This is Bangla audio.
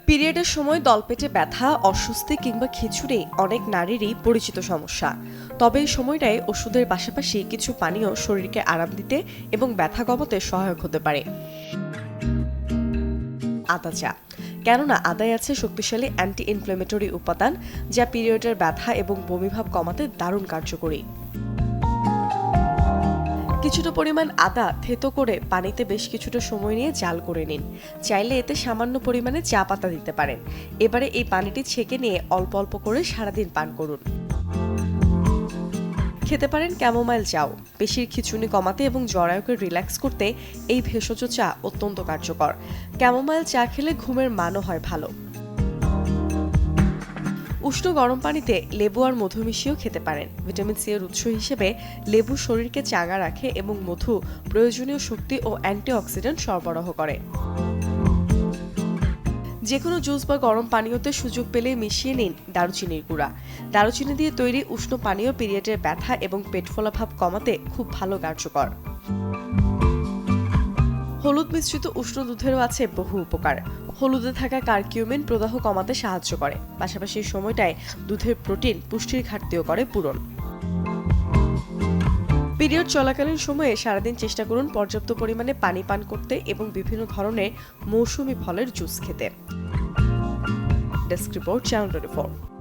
পিরিয়ডের সময় দলপেটে ব্যথা, অস্বস্তি কিংবা খিঁচুনি অনেক নারীরই পরিচিত সমস্যা। তবে এই সময়টায় ওষুধের পাশাপাশি কিছু পানীয় শরীরকে আরাম দিতে এবং ব্যথা কমাতে সহায়ক হতে পারে। আদা চা, কেননা আদায় আছে শক্তিশালী অ্যান্টি ইনফ্লেমেটরি উপাদান, যা পিরিয়ডের ব্যথা এবং বমিভাব কমাতে দারুণ কার্যকরী। কিছুটা পরিমাণ আদা থেতো করে পানিতে বেশ কিছুটা সময় নিয়ে জাল করে নিন। চাইলে এতে সামান্য পরিমাণে চা পাতা দিতে পারেন। এবারে এই পানিটি ছেঁকে নিয়ে অল্প অল্প করে সারাদিন পান করুন। খেতে পারেন ক্যামোমাইল চাও। পেশির খিঁচুনি কমাতে এবং জরায়ুকে রিল্যাক্স করতে এই ভেষজ চা অত্যন্ত কার্যকর। ক্যামোমাইল চা খেলে ঘুমের মানও হয় ভালো। উষ্ণ গরম পানিতে লেবু আর মধু মিশিয়েও খেতে পারেন। ভিটামিন সি এর উৎস হিসেবে লেবু শরীরকে চাঙ্গা রাখে এবং মধু প্রয়োজনীয় শক্তি ও অ্যান্টিঅক্সিডেন্ট সরবরাহ করে। যে কোনো জুস বা গরম পানীয়তে সুযোগ পেলে মিশিয়ে নিন দারুচিনির গুঁড়া। দারুচিনি দিয়ে তৈরি উষ্ণ পানীয় পিরিয়ডের ব্যথা এবং পেট ফোলা ভাব কমাতে খুব ভালো কার্যকর। হলুদ মিশ্রিত উষ্ণ দুধেরও আছে বহু উপকার। হলুদে থাকা কারকিউমিন প্রদাহ কমাতে সাহায্য করে, পাশাপাশি সময়টায় দুধের প্রোটিন পুষ্টির ঘাটতিও করে পূরণ। পিরিয়ড চলাকালীন সময়ে সারাদিন চেষ্টা করুন পর্যাপ্ত পরিমাণে পানি পান করতে এবং বিভিন্ন ধরনের মৌসুমী ফলের জুস খেতে। Desk report, channel 24।